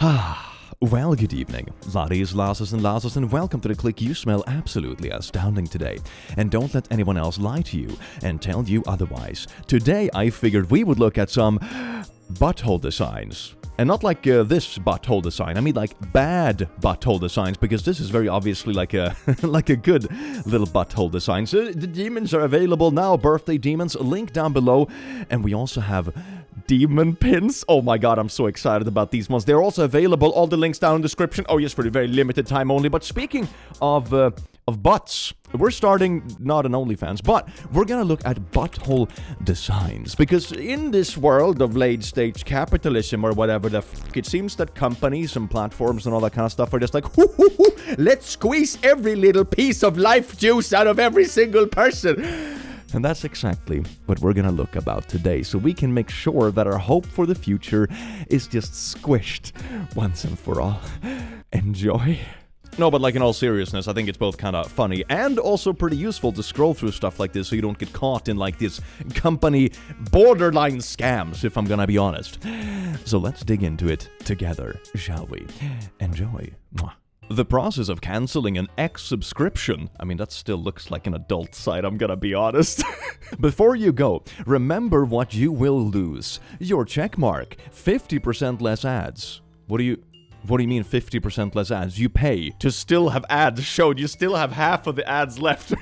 Well, good evening, laddies, lasses, and welcome to the click you smell absolutely astounding today. And don't let anyone else lie to you and tell you otherwise. Today, I figured we would look at some butthole designs. And not like this butthole design, I mean like bad butthole designs, because this is very obviously like a like a good little butthole design. So the demons are available now, birthday demons, link down below. And we also have demon pins. Oh my god, I'm so excited about these ones. They're also available, all the links down in the description. Oh yes, for a very limited time only. But speaking of butts, we're starting not an OnlyFans, but we're gonna look at butthole designs. Because in this world of late-stage capitalism or whatever the fuck, it seems that companies and platforms and all that kind of stuff are just like, let's squeeze every little piece of life juice out of every single person. And that's exactly what we're gonna look about today, so we can make sure that our hope for the future is just squished once and for all. Enjoy. No, but like in all seriousness, I think it's both kind of funny and also pretty useful to scroll through stuff like this so you don't get caught in like this company borderline scams, if I'm gonna be honest. So let's dig into it together, shall we? Enjoy. Mwah. The process of canceling an X subscription. I mean, that still looks like an adult site, I'm gonna be honest. Before you go, remember what you will lose. Your checkmark. 50% less ads. What do you mean 50% less ads? You pay to still have ads showed. You still have half of the ads left.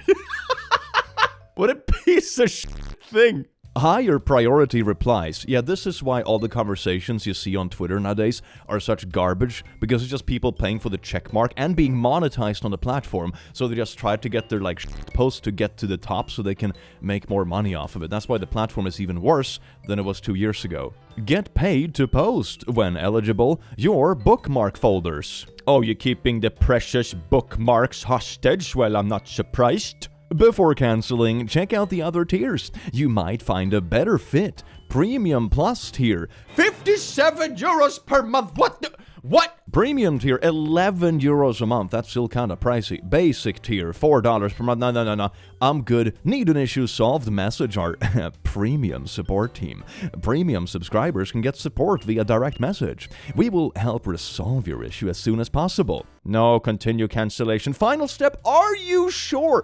What a piece of shit thing. Higher priority replies. Yeah, this is why all the conversations you see on Twitter nowadays are such garbage, because it's just people paying for the checkmark and being monetized on the platform, so they just try to get their like posts to get to the top so they can make more money off of it. That's why the platform is even worse than it was 2 years ago. Get paid to post, when eligible, your bookmark folders. Oh, you're keeping the precious bookmarks hostage? Well, I'm not surprised. Before canceling, check out the other tiers. You might find a better fit. Premium Plus tier, 57 euros per month. What? Premium tier, 11 euros a month. That's still kind of pricey. Basic tier, $4 per month. No. I'm good. Need an issue solved? Message our premium support team. Premium subscribers can get support via direct message. We will help resolve your issue as soon as possible. No, continue cancellation. Final step, are you sure?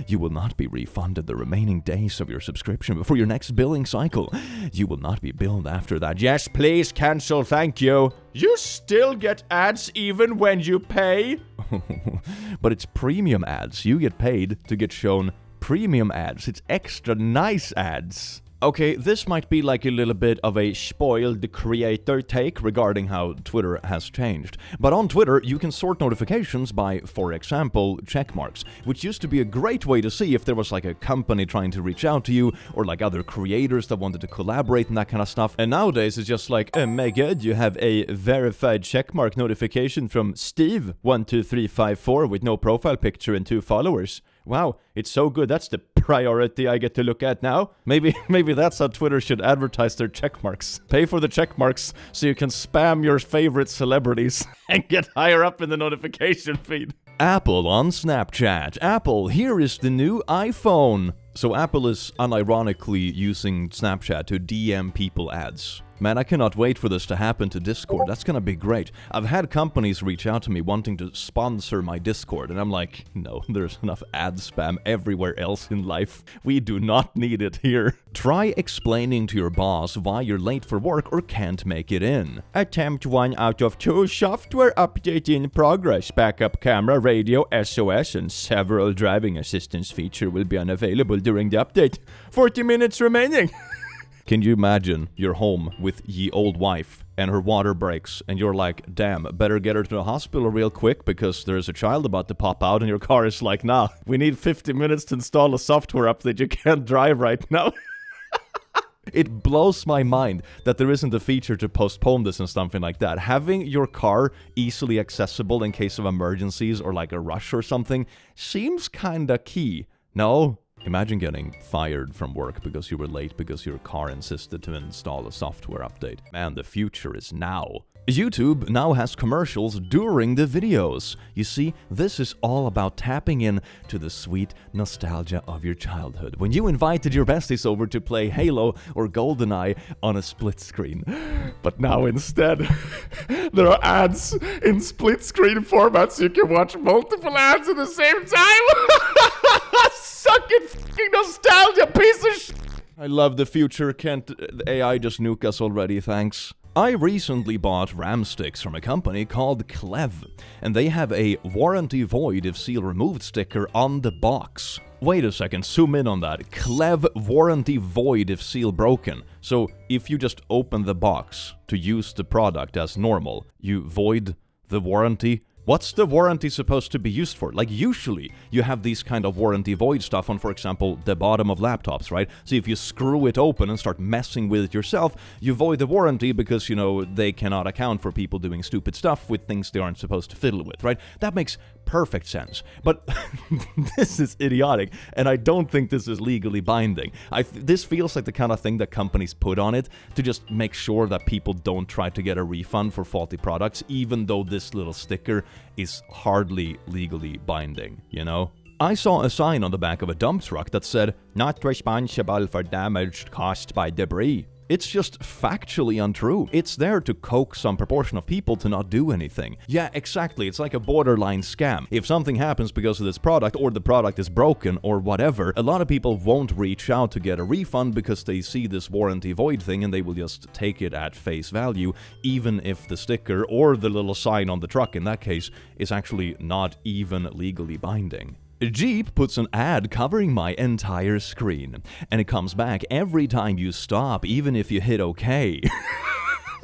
You will not be refunded the remaining days of your subscription before your next billing cycle. You will not be billed after that. Yes, please cancel, thank you. You still get ads even when you pay? But it's premium ads. You get paid to get shown premium ads. It's extra nice ads. Okay, this might be like a little bit of a spoiled creator take regarding how Twitter has changed. But on Twitter, you can sort notifications by, for example, checkmarks, which used to be a great way to see if there was like a company trying to reach out to you, or like other creators that wanted to collaborate and that kind of stuff. And nowadays, it's just like, oh my god, you have a verified checkmark notification from Steve12354 with no profile picture and 2 followers. Wow, it's so good. That's the priority I get to look at now. Maybe that's how Twitter should advertise their checkmarks. Pay for the checkmarks so you can spam your favorite celebrities and get higher up in the notification feed. Apple on Snapchat. Apple, here is the new iPhone. So Apple is unironically using Snapchat to DM people ads. Man, I cannot wait for this to happen to Discord. That's gonna be great. I've had companies reach out to me wanting to sponsor my Discord, and I'm like, no, there's enough ad spam everywhere else in life. We do not need it here. Try explaining to your boss why you're late for work or can't make it in. Attempt 1 out of 2 software update in progress. Backup camera, radio, SOS, and several driving assistance feature will be unavailable during the update. 40 minutes remaining. Can you imagine you're home with ye old wife and her water breaks and you're like, damn, better get her to the hospital real quick because there's a child about to pop out, and your car is like, nah, we need 50 minutes to install a software update, you can't drive right now. It blows my mind that there isn't a feature to postpone this and something like that. Having your car easily accessible in case of emergencies or like a rush or something seems kinda key. No? Imagine getting fired from work because you were late because your car insisted to install a software update. Man, the future is now. YouTube now has commercials during the videos. You see, this is all about tapping in to the sweet nostalgia of your childhood. When you invited your besties over to play Halo or GoldenEye on a split screen. But now instead, there are ads in split screen formats so you can watch multiple ads at the same time. Suck it, fucking nostalgia, piece of shit. I love the future. Can't the AI just nuke us already? Thanks. I recently bought RAM sticks from a company called Clev, and they have a warranty void if seal removed sticker on the box. Wait a second, zoom in on that. Clev warranty void if seal broken. So if you just open the box to use the product as normal, you void the warranty. What's the warranty supposed to be used for? Like, usually you have these kind of warranty void stuff on, for example, the bottom of laptops, right? So if you screw it open and start messing with it yourself, you void the warranty because, you know, they cannot account for people doing stupid stuff with things they aren't supposed to fiddle with, right? That makes perfect sense. But this is idiotic, and I don't think this is legally binding. This feels like the kind of thing that companies put on it to just make sure that people don't try to get a refund for faulty products, even though this little sticker is hardly legally binding, you know? I saw a sign on the back of a dump truck that said, "Not responsible for damage caused by debris." It's just factually untrue. It's there to coax some proportion of people to not do anything. Yeah, exactly. It's like a borderline scam. If something happens because of this product, or the product is broken, or whatever, a lot of people won't reach out to get a refund because they see this warranty void thing and they will just take it at face value, even if the sticker or the little sign on the truck, in that case, is actually not even legally binding. Jeep puts an ad covering my entire screen, and it comes back every time you stop, even if you hit OK.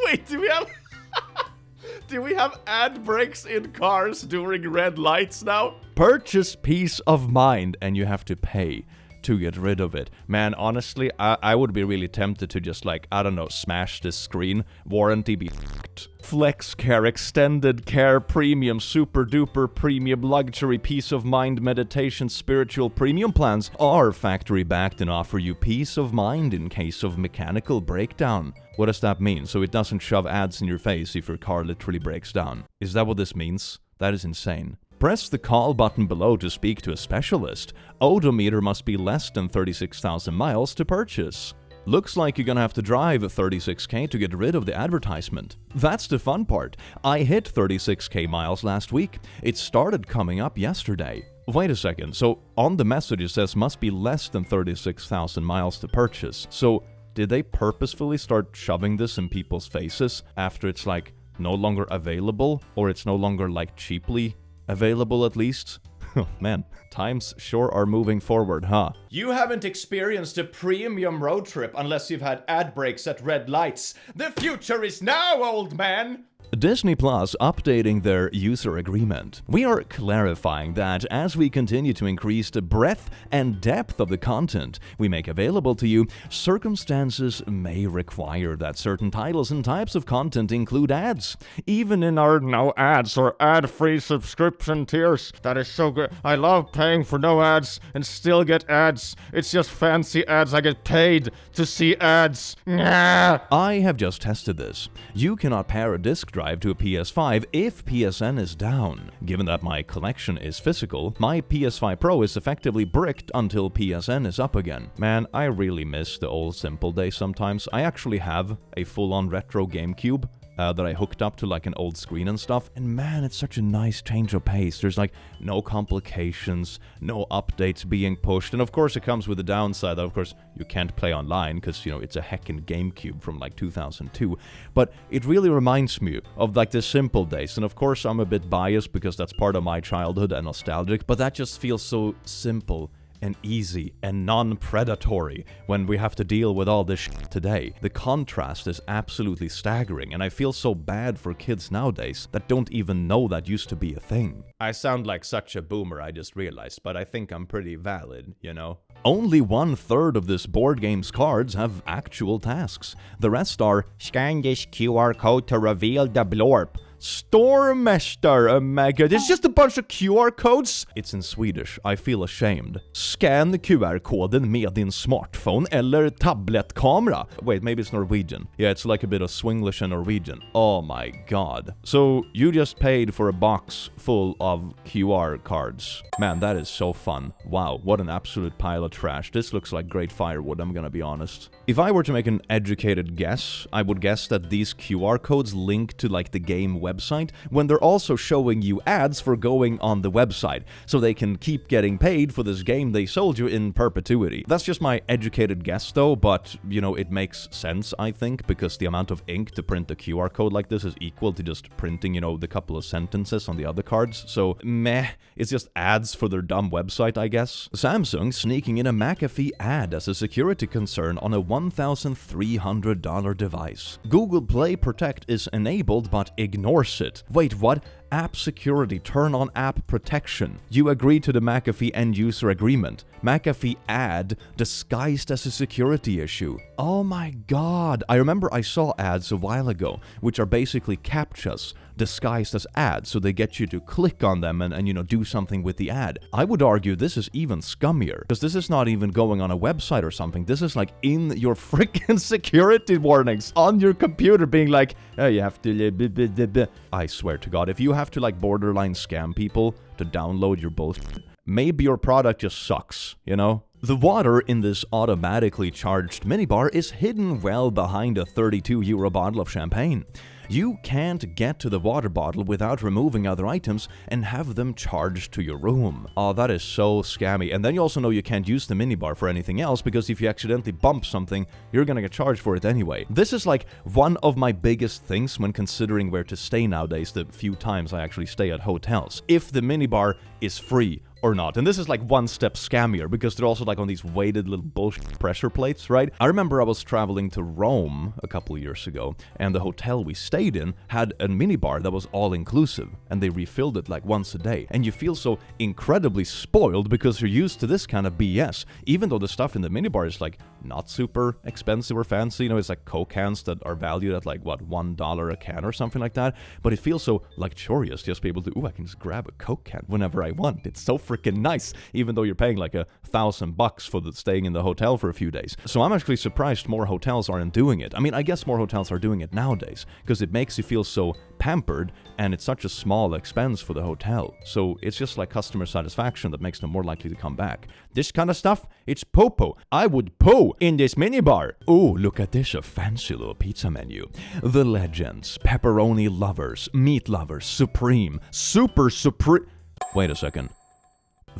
Wait, do we have ad breaks in cars during red lights now? Purchase peace of mind, and you have to pay to get rid of it. Man, honestly, I would be really tempted to just, like, I don't know, smash this screen. Warranty be f***ed. Flex Care, Extended Care, Premium, Super Duper Premium, Luxury, Peace of Mind, Meditation, Spiritual Premium plans are factory backed and offer you peace of mind in case of mechanical breakdown. What does that mean? So it doesn't shove ads in your face if your car literally breaks down. Is that what this means? That is insane. Press the call button below to speak to a specialist. Odometer must be less than 36,000 miles to purchase. Looks like you're gonna have to drive 36k to get rid of the advertisement. That's the fun part. I hit 36k miles last week. It started coming up yesterday. Wait a second, so on the message it says must be less than 36,000 miles to purchase. So did they purposefully start shoving this in people's faces after it's like no longer available, or it's no longer like cheaply available at least? Oh man, times sure are moving forward, huh? You haven't experienced a premium road trip unless you've had ad breaks at red lights. The future is now, old man! Disney Plus updating their user agreement. We are clarifying that as we continue to increase the breadth and depth of the content we make available to you, circumstances may require that certain titles and types of content include ads. Even in our no ads or ad-free subscription tiers. That is so good. I love paying for no ads and still get ads. It's just fancy ads. I get paid to see ads. Nah. I have just tested this. You cannot pair a disc drive to a PS5 if PSN is down. Given that my collection is physical, my PS5 Pro is effectively bricked until PSN is up again. Man, I really miss the old simple days sometimes. I actually have a full-on retro GameCube that I hooked up to like an old screen and stuff, and man, it's such a nice change of pace. There's like no complications, no updates being pushed, and of course it comes with the downside that of course you can't play online because, you know, it's a heckin' GameCube from like 2002, but it really reminds me of like the simple days, and of course I'm a bit biased because that's part of my childhood and nostalgic, but that just feels so simple and easy and non-predatory when we have to deal with all this shit today. The contrast is absolutely staggering, and I feel so bad for kids nowadays that don't even know that used to be a thing. I sound like such a boomer, I just realized, but I think I'm pretty valid, you know? Only 1/3 of this board game's cards have actual tasks. The rest are, scan this QR code to reveal the blorb. Stormester, oh my god. It's just a bunch of QR codes. It's in Swedish. I feel ashamed. Scan QR-koden med din smartphone eller tabletkamera. Wait, maybe it's Norwegian. Yeah, it's like a bit of Swinglish and Norwegian. Oh my god. So you just paid for a box full of QR cards. Man, that is so fun. Wow, what an absolute pile of trash. This looks like great firewood, I'm gonna be honest. If I were to make an educated guess, I would guess that these QR codes link to like the game website when they're also showing you ads for going on the website, so they can keep getting paid for this game they sold you in perpetuity. That's just my educated guess though, but you know, it makes sense I think, because the amount of ink to print a QR code like this is equal to just printing, you know, the couple of sentences on the other cards, so meh, it's just ads for their dumb website I guess. Samsung sneaking in a McAfee ad as a security concern on a $1,300 device. Google Play Protect is enabled but ignores it. Wait, what? App security, turn on app protection. You agree to the McAfee end-user agreement. McAfee ad disguised as a security issue. Oh my god. I remember I saw ads a while ago, which are basically CAPTCHAs disguised as ads, so they get you to click on them and you know, do something with the ad. I would argue this is even scummier, because this is not even going on a website or something. This is like in your freaking security warnings on your computer being like, oh, you have to... I swear to god, if you have to like borderline scam people to download your bullshit, maybe your product just sucks, you know? The water in this automatically charged minibar is hidden well behind a €32 bottle of champagne. You can't get to the water bottle without removing other items and have them charged to your room. Oh, that is so scammy. And then you also know you can't use the minibar for anything else, because if you accidentally bump something, you're gonna get charged for it anyway. This is like one of my biggest things when considering where to stay nowadays, the few times I actually stay at hotels. If the minibar is free or not. And this is like one step scammier, because they're also like on these weighted little bullshit pressure plates, right? I remember I was traveling to Rome a couple of years ago, and the hotel we stayed in had a minibar that was all-inclusive, and they refilled it like once a day. And you feel so incredibly spoiled because you're used to this kind of BS, even though the stuff in the minibar is like not super expensive or fancy. You know, it's like Coke cans that are valued at like, what, $1 a can or something like that. But it feels so luxurious just to be able to, I can just grab a Coke can whenever I want. It's so freaking nice, even though you're paying like $1,000 for staying in the hotel for a few days. So I'm actually surprised more hotels aren't doing it. I mean, I guess more hotels are doing it nowadays, because it makes you feel so pampered, and it's such a small expense for the hotel. So it's just like customer satisfaction that makes them more likely to come back. This kind of stuff, it's popo. I would poo in this minibar. Oh, look at this, a fancy little pizza menu. The Legends, pepperoni lovers, meat lovers, supreme, super supreme. Wait a second.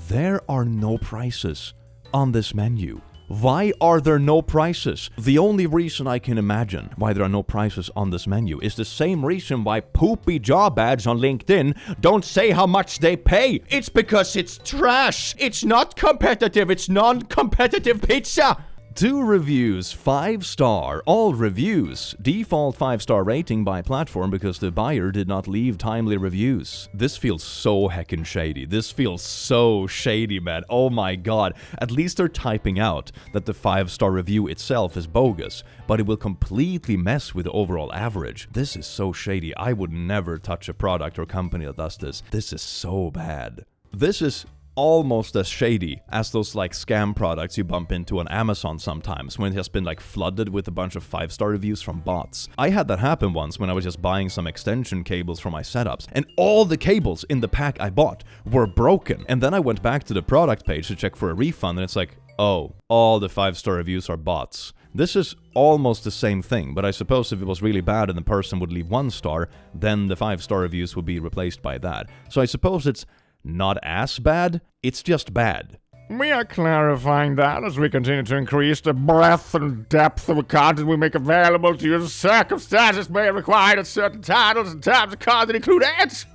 There are no prices on this menu. Why are there no prices? The only reason I can imagine why there are no prices on this menu is the same reason why poopy job ads on LinkedIn don't say how much they pay. It's because it's trash. It's not competitive. It's non-competitive pizza. 2 reviews, 5-star, all reviews. Default 5-star rating by platform because the buyer did not leave timely reviews. This feels so heckin' shady. This feels so shady, man. Oh my god. At least they're typing out that the 5-star review itself is bogus, but it will completely mess with the overall average. This is so shady. I would never touch a product or company that does this. This is so bad. This is almost as shady as those like scam products you bump into on Amazon sometimes, when it has been like flooded with a bunch of 5-star reviews from bots. I had that happen once when I was just buying some extension cables for my setups, and all the cables in the pack I bought were broken. And then I went back to the product page to check for a refund, and it's like, oh, all the 5-star reviews are bots. This is almost the same thing, but I suppose if it was really bad and the person would leave 1 star, then the 5-star reviews would be replaced by that. So I suppose it's not as bad, it's just bad. We are clarifying that as we continue to increase the breadth and depth of the content we make available to you. Circumstances may require that certain titles and types of content include ads.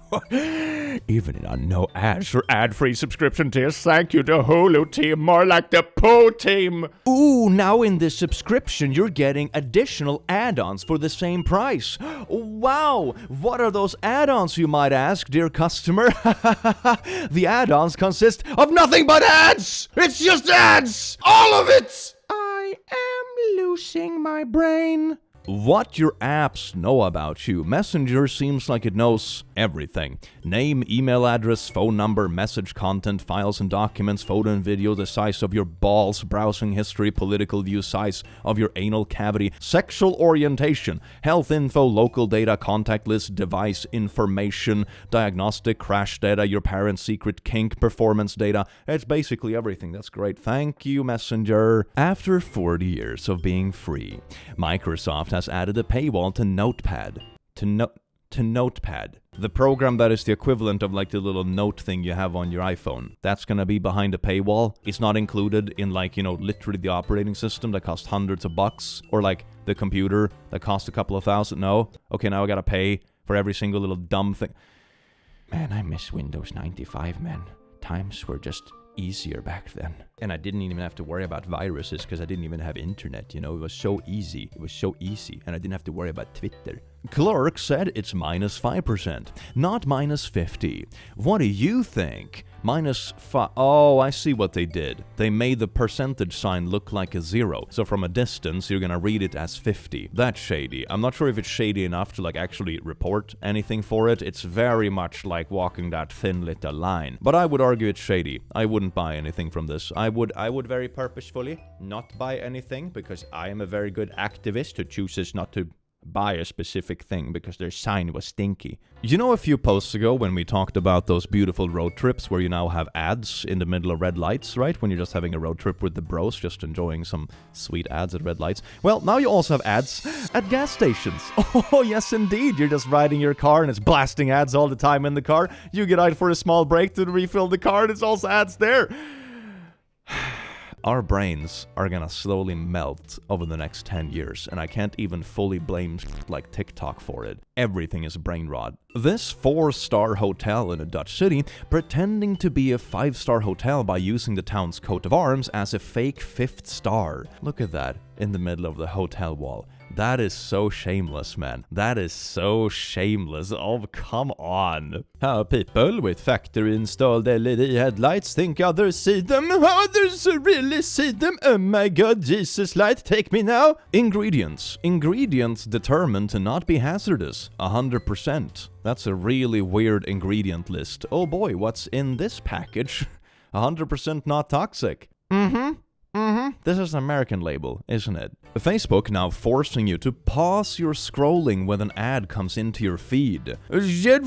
Even in our no ads or ad-free subscription tiers, thank you to Hulu team, more like the Po team. Ooh, now in this subscription, you're getting additional add-ons for the same price. Wow, what are those add-ons, you might ask, dear customer? The add-ons consist of nothing but ads! It's just ads! All of it! I am losing my brain. What your apps know about you. Messenger seems like it knows everything. Name, email address, phone number, message content, files and documents, photo and video, the size of your balls, browsing history, political view, size of your anal cavity, sexual orientation, health info, local data, contact list, device information, diagnostic, crash data, your parents' secret kink, performance data. It's basically everything. That's great. Thank you, Messenger. After 40 years of being free, Microsoft has added a paywall to Notepad. To Notepad. The program that is the equivalent of like the little note thing you have on your iPhone. That's gonna be behind a paywall. It's not included in like, literally the operating system that costs hundreds of bucks. Or like the computer that costs a couple of thousand. No. Okay, now I gotta pay for every single little dumb thing. Man, I miss Windows 95, man. Times were just easier back then. And I didn't even have to worry about viruses because I didn't even have internet, It was so easy. It was so easy. And I didn't have to worry about Twitter. Clark said it's -5%, not -50. What do you think? -5. Oh, I see what they did. They made the percentage sign look like a 0. So from a distance, you're gonna read it as 50. That's shady. I'm not sure if it's shady enough to like actually report anything for it. It's very much like walking that thin little line. But I would argue it's shady. I wouldn't buy anything from this. I would very purposefully not buy anything because I am a very good activist who chooses not to buy a specific thing because their sign was stinky. A few posts ago when we talked about those beautiful road trips where you now have ads in the middle of red lights, right? When you're just having a road trip with the bros, just enjoying some sweet ads at red lights. Well, now you also have ads at gas stations. Oh, yes, indeed. You're just riding your car and it's blasting ads all the time in the car. You get out for a small break to refill the car and it's also ads there. Our brains are gonna slowly melt over the next 10 years, and I can't even fully blame like TikTok for it. Everything is brain rot. This 4-star hotel in a Dutch city pretending to be a 5-star hotel by using the town's coat of arms as a fake 5th star. Look at that in the middle of the hotel wall. That is so shameless, man. That is so shameless. Oh, come on. How people with factory-installed LED headlights think others see them. Others really see them. Oh my god, Jesus, light, take me now. Ingredients. Ingredients determined to not be hazardous. 100%. That's a really weird ingredient list. Oh boy, what's in this package? 100% not toxic. This is an American label, isn't it? Facebook now forcing you to pause your scrolling when an ad comes into your feed. Pause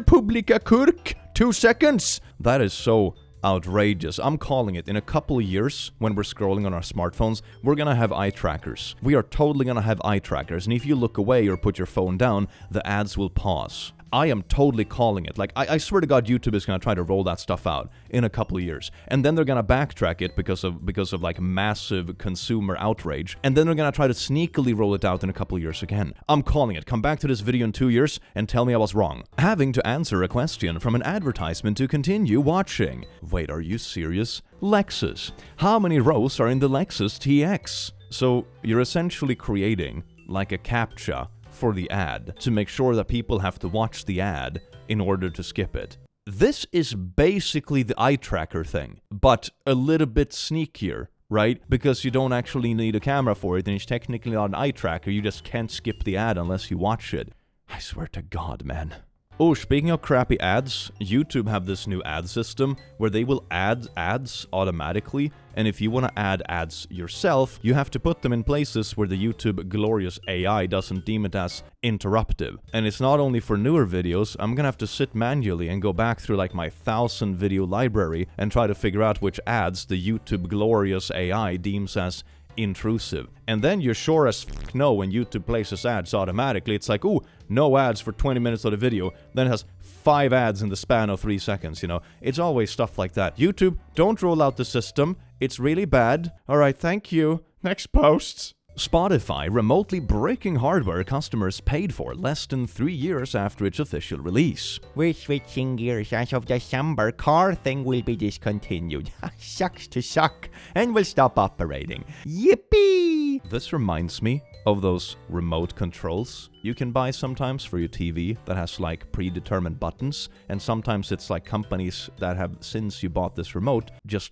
publika kurk. 2 seconds. That is so outrageous. I'm calling it. In a couple of years, when we're scrolling on our smartphones, we're gonna have eye trackers. We are totally gonna have eye trackers, and if you look away or put your phone down, the ads will pause. I am totally calling it. Like, I swear to God, YouTube is going to try to roll that stuff out in a couple of years. And then they're going to backtrack it because of like massive consumer outrage. And then they're going to try to sneakily roll it out in a couple of years again. I'm calling it. Come back to this video in 2 years and tell me I was wrong. Having to answer a question from an advertisement to continue watching. Wait, are you serious? Lexus. How many rows are in the Lexus TX? So you're essentially creating like a CAPTCHA for the ad to make sure that people have to watch the ad in order to skip it. This is basically the eye tracker thing, but a little bit sneakier, right? Because you don't actually need a camera for it, and it's technically not an eye tracker. You just can't skip the ad unless you watch it. I swear to God, man. Oh, speaking of crappy ads, YouTube have this new ad system where they will add ads automatically, and if you want to add ads yourself, you have to put them in places where the YouTube glorious AI doesn't deem it as interruptive. And it's not only for newer videos. I'm gonna have to sit manually and go back through like my 1,000 video library and try to figure out which ads the YouTube glorious AI deems as intrusive. And then you're sure as f*** know when YouTube places ads automatically. It's like, ooh, no ads for 20 minutes of the video. Then it has 5 ads in the span of 3 seconds, It's always stuff like that. YouTube, don't roll out the system. It's really bad. Alright, thank you. Next post. Spotify remotely breaking hardware customers paid for less than 3 years after its official release. We're switching gears. As of December, car thing will be discontinued. Sucks to suck. And will stop operating. Yippee! This reminds me of those remote controls you can buy sometimes for your TV that has like predetermined buttons, and sometimes it's like companies that have, since you bought this remote, just,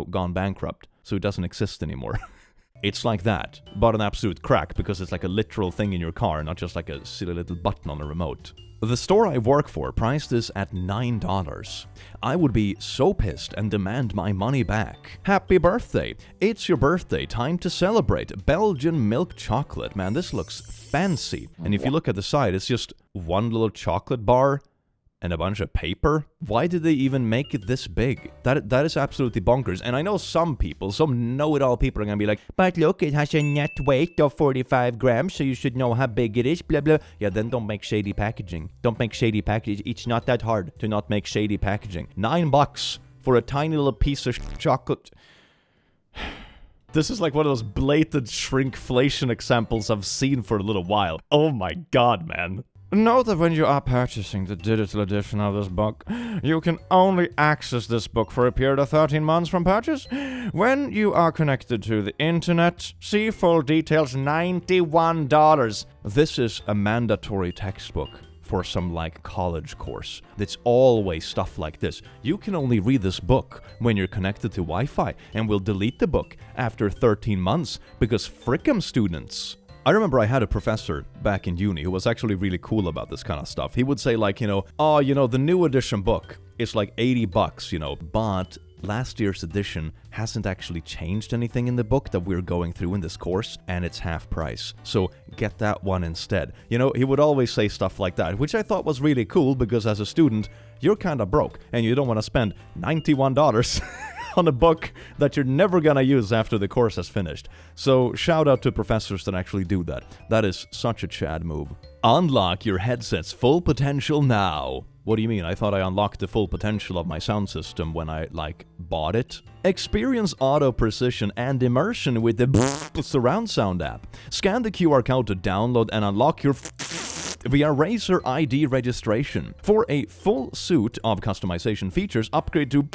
gone bankrupt, so it doesn't exist anymore. It's like that, but an absolute crack because it's like a literal thing in your car, not just like a silly little button on a remote. The store I work for priced this at $9. I would be so pissed and demand my money back. Happy birthday! It's your birthday, time to celebrate. Belgian milk chocolate, man, this looks fancy. And if you look at the side, it's just one little chocolate bar and a bunch of paper. Why did they even make it this big? That is absolutely bonkers. And I know some people, some know-it-all people are gonna be like, but look, it has a net weight of 45 grams, so you should know how big it is, blah blah. Yeah, then don't make shady packaging. Don't make shady packaging. It's not that hard to not make shady packaging. $9 for a tiny little piece of chocolate. This is like one of those blatant shrinkflation examples I've seen for a little while. Oh my god, man. Note that when you are purchasing the digital edition of this book, you can only access this book for a period of 13 months from purchase. When you are connected to the internet, see full details, $91. This is a mandatory textbook for some like college course. It's always stuff like this. You can only read this book when you're connected to Wi-Fi, and we'll delete the book after 13 months because frickin' students. I remember I had a professor back in uni who was actually really cool about this kind of stuff. He would say like, the new edition book is like $80, but last year's edition hasn't actually changed anything in the book that we're going through in this course, and it's half price. So get that one instead. He would always say stuff like that, which I thought was really cool because as a student, you're kind of broke and you don't want to spend $91 on a book that you're never gonna use after the course has finished. So shout out to professors that actually do that. That is such a Chad move. Unlock your headset's full potential now. What do you mean? I thought I unlocked the full potential of my sound system when I, bought it. Experience auto precision and immersion with the surround sound app. Scan the QR code to download and unlock your via Razer ID registration. For a full suite of customization features, upgrade to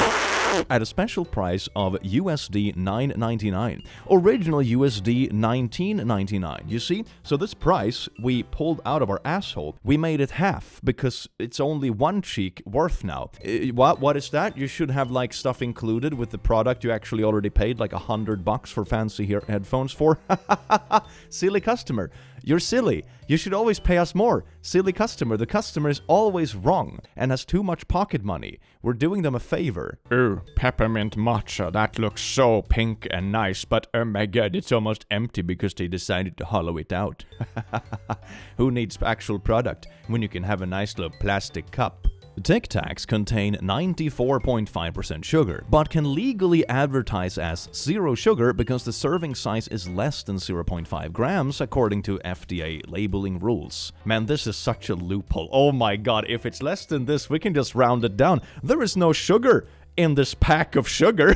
at a special price of USD $9.99. Original USD $19.99. You see? So this price we pulled out of our asshole. We made it half because it's only one cheek worth now. What is that? You should have stuff included with the product you actually already paid $100 for fancy headphones for. Silly customer. You're silly. You should always pay us more. Silly customer. The customer is always wrong and has too much pocket money. We're doing them a favor. Ooh, peppermint matcha. That looks so pink and nice, but oh my god, it's almost empty because they decided to hollow it out. Who needs actual product when you can have a nice little plastic cup? Tic Tacs contain 94.5% sugar, but can legally advertise as zero sugar because the serving size is less than 0.5 grams according to FDA labeling rules. Man, this is such a loophole. Oh my god, if it's less than this, we can just round it down. There is no sugar in this pack of sugar.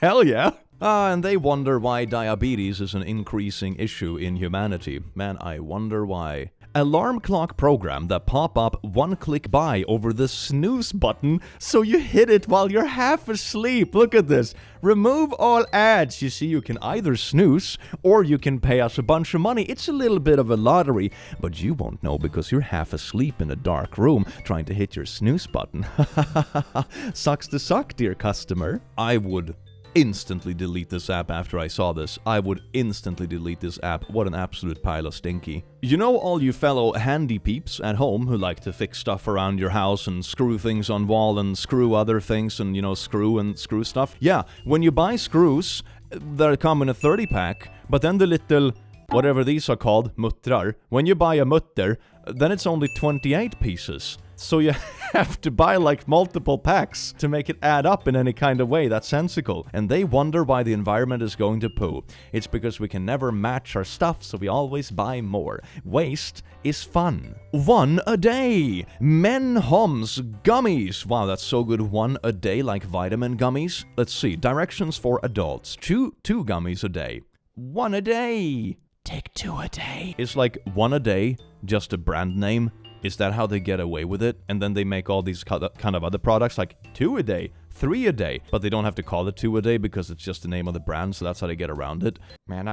Hell yeah. And they wonder why diabetes is an increasing issue in humanity. Man, I wonder why. Alarm clock program that pop up one-click buy over the snooze button so you hit it while you're half asleep. Look at this. Remove all ads. You see, you can either snooze or you can pay us a bunch of money. It's a little bit of a lottery, but you won't know because you're half asleep in a dark room trying to hit your snooze button. Sucks to suck, dear customer. I would instantly delete this app after I saw this. I would instantly delete this app. What an absolute pile of stinky. You know, all you fellow handy peeps at home who like to fix stuff around your house and screw things on wall and screw other things and, screw stuff? Yeah, when you buy screws, they come in a 30-pack, but then the little, whatever these are called, muttrar, when you buy a mutter, then it's only 28 pieces. So you have to buy multiple packs to make it add up in any kind of way. That's sensical. And they wonder why the environment is going to poo. It's because we can never match our stuff, so we always buy more. Waste is fun. One a day. Menhoms gummies. Wow, that's so good. One a day, like vitamin gummies. Let's see. Directions for adults. Two gummies a day. One a day. Take two a day. It's one a day, just a brand name. Is that how they get away with it? And then they make all these kind of other products two a day, three a day, but they don't have to call it two a day because it's just the name of the brand, so that's how they get around it. Man,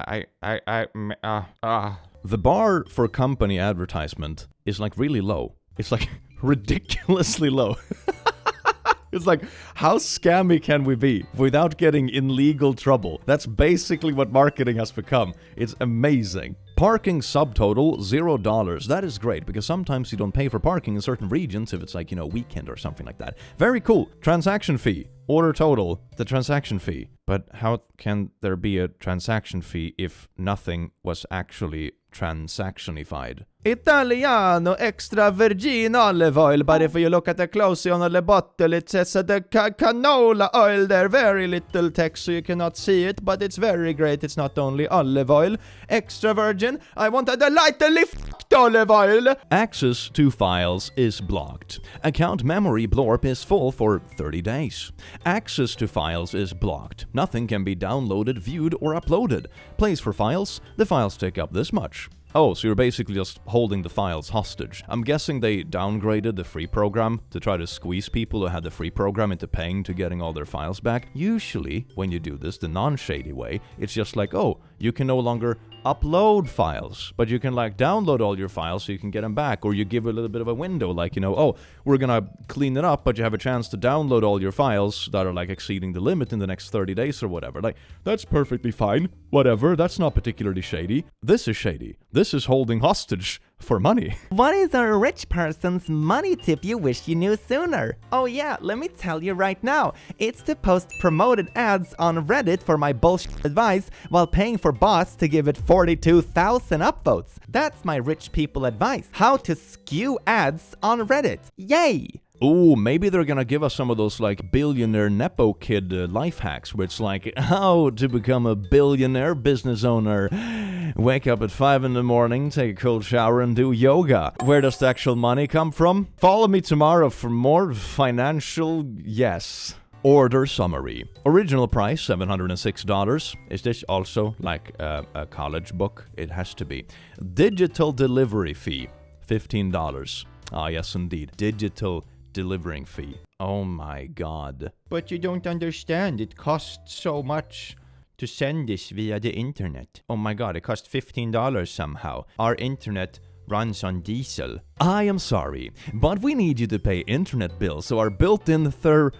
The bar for company advertisement is really low. It's ridiculously low. It's like, how scammy can we be without getting in legal trouble? That's basically what marketing has become. It's amazing. Parking subtotal $0. That is great because sometimes you don't pay for parking in certain regions if it's like, weekend or something like that. Very cool. Transaction fee. Order total. The transaction fee. But how can there be a transaction fee if nothing was actually transactionified? Italiano extra virgin olive oil, but if you look at the closely on the bottle, it says the canola oil there. Very little text, so you cannot see it, but it's very great. It's not only olive oil. Extra virgin, I want a delightfully f***ed olive oil. Access to files is blocked. Account memory blorp is full for 30 days. Access to files is blocked. Nothing can be downloaded, viewed, or uploaded. Place for files, the files take up this much. Oh, so you're basically just holding the files hostage. I'm guessing they downgraded the free program to try to squeeze people who had the free program into paying to getting all their files back. Usually, when you do this the non-shady way, it's just like, oh, you can no longer upload files, but you can download all your files so you can get them back, or you give a little bit of a window, oh, we're gonna clean it up, but you have a chance to download all your files that are exceeding the limit in the next 30 days or whatever. That's perfectly fine. Whatever, that's not particularly shady. This is shady. This is holding hostage for money. What is a rich person's money tip you wish you knew sooner? Oh yeah, let me tell you right now. It's to post promoted ads on Reddit for my bullshit advice while paying for bots to give it 42,000 upvotes. That's my rich people advice. How to skew ads on Reddit. Yay! Ooh, maybe they're gonna give us some of those billionaire Nepo kid life hacks where it's how to become a billionaire business owner. Wake up at 5 in the morning, take a cold shower and do yoga. Where does the actual money come from? Follow me tomorrow for more financial yes. Order summary. Original price $706. Is this also a college book? It has to be. Digital delivery fee $15. Ah yes indeed. Digital delivering fee. Oh my god. But you don't understand. It costs so much to send this via the internet. Oh my god, it costs $15 somehow. Our internet runs on diesel. I am sorry, but we need you to pay internet bills, so our built-in thermometers.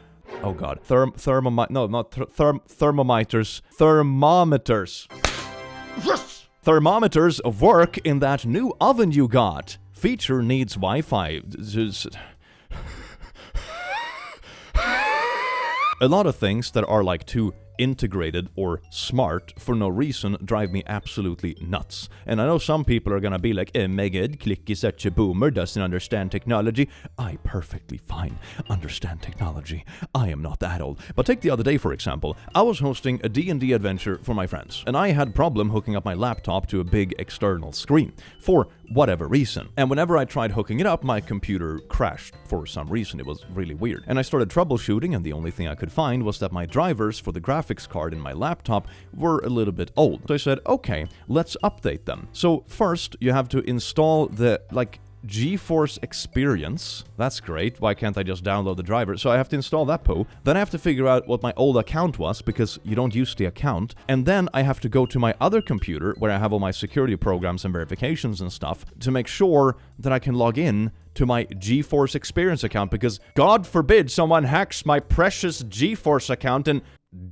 Yes! Thermometers work in that new oven you got. Feature needs Wi-Fi. A lot of things that are too integrated or smart for no reason drive me absolutely nuts. And I know some people are gonna be like, my god, Click is such a boomer, doesn't understand technology. I perfectly fine understand technology. I am not that old. But take the other day, for example. I was hosting a D&D adventure for my friends, and I had problem hooking up my laptop to a big external screen for whatever reason. And whenever I tried hooking it up, my computer crashed for some reason. It was really weird. And I started troubleshooting, and the only thing I could find was that my drivers for the graphics card in my laptop were a little bit old. So I said, okay, let's update them. So first, you have to install the, GeForce Experience. That's great. Why can't I just download the driver? So I have to install that poo. Then I have to figure out what my old account was, because you don't use the account. And then I have to go to my other computer where I have all my security programs and verifications and stuff to make sure that I can log in to my GeForce Experience account, because God forbid someone hacks my precious GeForce account and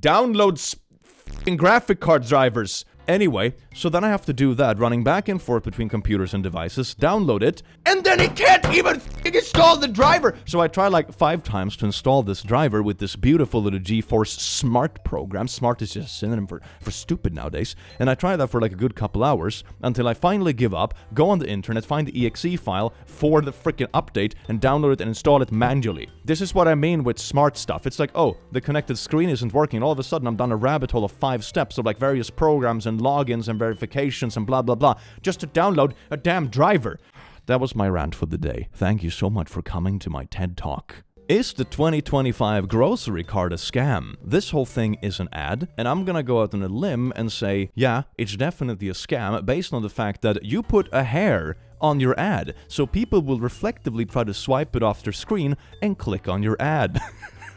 downloads f***ing graphic card drivers. Anyway, so then I have to do that, running back and forth between computers and devices, download it, and then it can't even install the driver! So I try 5 times to install this driver with this beautiful little GeForce Smart program. Smart is just a synonym for stupid nowadays. And I try that for a good couple hours, until I finally give up, go on the internet, find the exe file for the freaking update, and download it and install it manually. This is what I mean with smart stuff. It's oh, the connected screen isn't working, and all of a sudden I'm down a rabbit hole of 5 steps of various programs and logins and verifications and blah blah blah just to download a damn driver. That was my rant for the day. Thank you so much for coming to my TED Talk. Is the 2025 grocery cart a scam? This whole thing is an ad, and I'm gonna go out on a limb and say, yeah, it's definitely a scam based on the fact that you put a hair on your ad, so people will reflectively try to swipe it off their screen and click on your ad.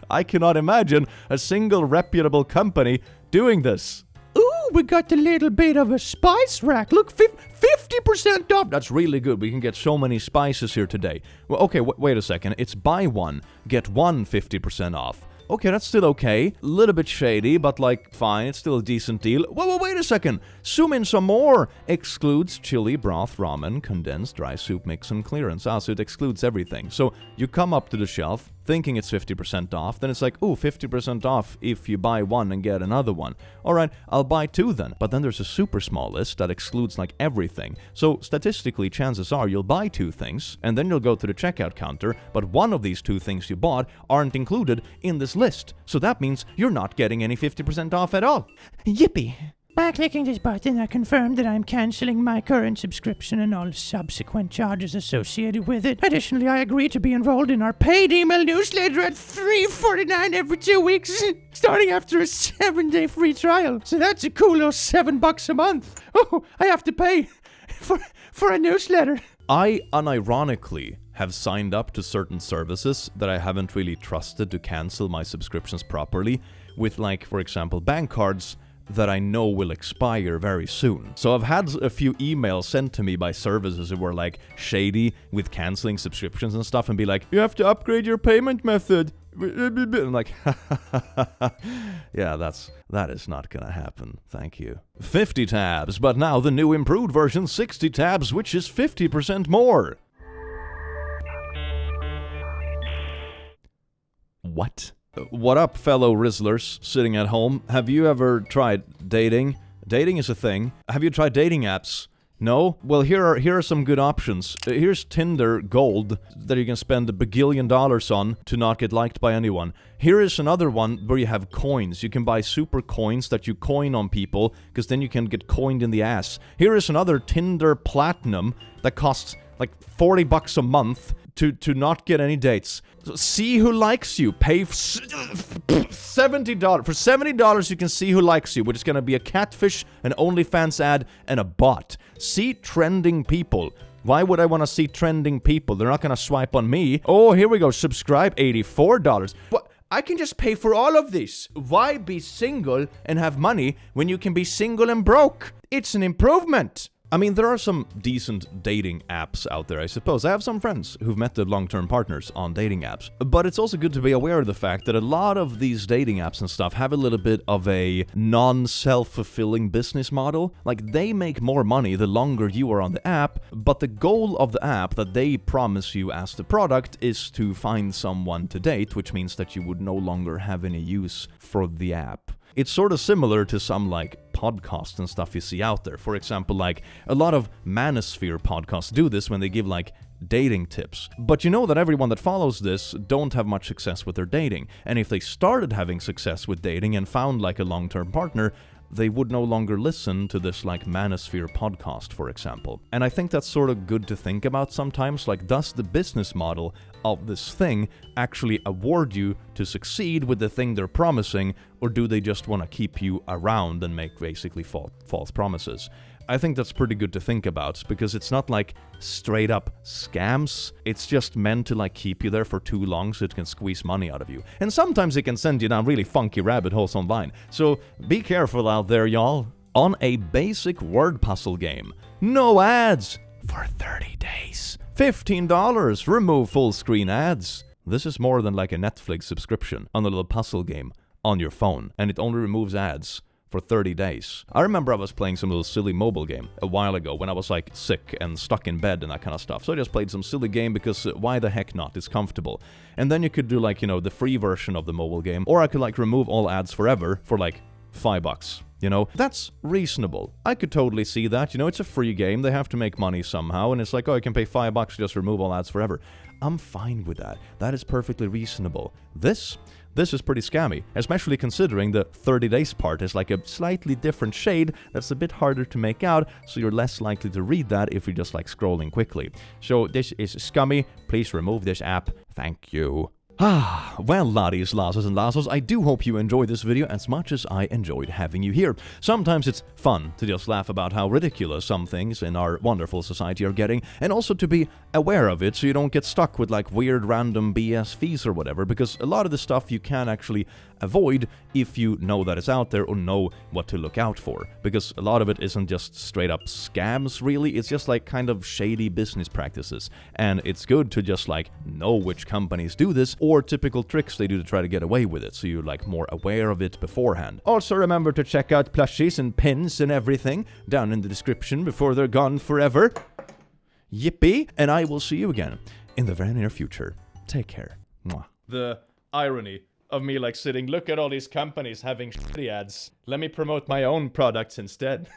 I cannot imagine a single reputable company doing this. Ooh, we got a little bit of a spice rack. Look, 50% off. That's really good. We can get so many spices here today. Well, okay, wait a second. It's buy one, get one 50% off. Okay, that's still okay. A little bit shady, but like, fine. It's still a decent deal. Whoa, wait a second. Zoom in some more. Excludes chili, broth, ramen, condensed dry soup mix, and clearance. So it excludes everything. So you come up to the shelf thinking it's 50% off. Then it's like, ooh, 50% off if you buy one and get another one. All right, I'll buy two then. But then there's a super small list that excludes like everything. So statistically, chances are you'll buy two things, and then you'll go to the checkout counter, but one of these two things you bought aren't included in this list. So that means you're not getting any 50% off at all. Yippee. By clicking this button, I confirm that I'm canceling my current subscription and all subsequent charges associated with it. Additionally, I agree to be enrolled in our paid email newsletter at $3.49 every 2 weeks, starting after a 7-day free trial. So that's a cool little $7 a month. Oh, I have to pay for a newsletter. I unironically have signed up to certain services that I haven't really trusted to cancel my subscriptions properly, with like, for example, bank cards that I know will expire very soon. So I've had a few emails sent to me by services who were like shady with canceling subscriptions and stuff and be like, you have to upgrade your payment method. I'm like, yeah, that is not gonna happen. Thank you. 50 tabs, but now the new improved version 60 tabs, which is 50% more. What? What up, fellow Rizzlers sitting at home? Have you ever tried dating? Dating is a thing. Have you tried dating apps? No? Well, here are some good options. Here's Tinder Gold that you can spend $1 bagillion on to not get liked by anyone. Here is another one where you have coins. You can buy super coins that you coin on people, because then you can get coined in the ass. Here is another Tinder Platinum that costs like $40 a month to not get any dates. So see who likes you. Pay $70. For $70 you can see who likes you, which is going to be a catfish, an OnlyFans ad, and a bot. See trending people. Why would I want to see trending people? They're not going to swipe on me. Oh, here we go. Subscribe, $84. What? I can just pay for all of this. Why be single and have money when you can be single and broke? It's an improvement. I mean, there are some decent dating apps out there, I suppose. I have some friends who've met their long-term partners on dating apps. But it's also good to be aware of the fact that a lot of these dating apps and stuff have a little bit of a non-self-fulfilling business model. Like, they make more money the longer you are on the app, but the goal of the app that they promise you as the product is to find someone to date, which means that you would no longer have any use for the app. It's sort of similar to some, like, podcasts and stuff you see out there. For example, like, a lot of manosphere podcasts do this when they give, like, dating tips. But you know that everyone that follows this don't have much success with their dating. And if they started having success with dating and found, like, a long-term partner, they would no longer listen to this, like, manosphere podcast, for example. And I think that's sort of good to think about sometimes. Like, does the business model of this thing actually award you to succeed with the thing they're promising, or do they just want to keep you around and make basically false promises? I think that's pretty good to think about, because it's not like straight up scams. It's just meant to, like, keep you there for too long so it can squeeze money out of you. And sometimes it can send you down really funky rabbit holes online. So be careful out there, y'all. On a basic word puzzle game, no ads for 30 days. $15, remove full screen ads. This is more than like a Netflix subscription on a little puzzle game on your phone, and it only removes ads for 30 days. I remember I was playing some little silly mobile game a while ago when I was like sick and stuck in bed and that kind of stuff. So I just played some silly game because why the heck not? It's comfortable. And then you could do, like, you know, the free version of the mobile game, or I could, like, remove all ads forever for like $5. You know, that's reasonable. I could totally see that. You know, it's a free game. They have to make money somehow. And it's like, oh, I can pay $5 to just remove all ads forever. I'm fine with that. That is perfectly reasonable. This is pretty scammy, especially considering the 30 days part is like a slightly different shade that's a bit harder to make out, so you're less likely to read that if you're just, like, scrolling quickly. So this is scummy. Please remove this app. Thank you. Well, laddies, lasses, and lassos, I do hope you enjoyed this video as much as I enjoyed having you here. Sometimes it's fun to just laugh about how ridiculous some things in our wonderful society are getting, and also to be aware of it so you don't get stuck with like weird random BS fees or whatever, because a lot of the stuff you can actually avoid if you know that it's out there or know what to look out for, because a lot of it isn't just straight up scams really, it's just like kind of shady business practices, and it's good to just like know which companies do this or typical tricks they do to try to get away with it, so you're like more aware of it beforehand. Also remember to check out plushies and pins and everything down in the description before they're gone forever. Yippee! And I will see you again in the very near future. Take care. Mwah. The irony of me like sitting, look at all these companies having shitty ads. Let me promote my own products instead.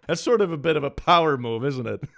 That's sort of a bit of a power move, isn't it?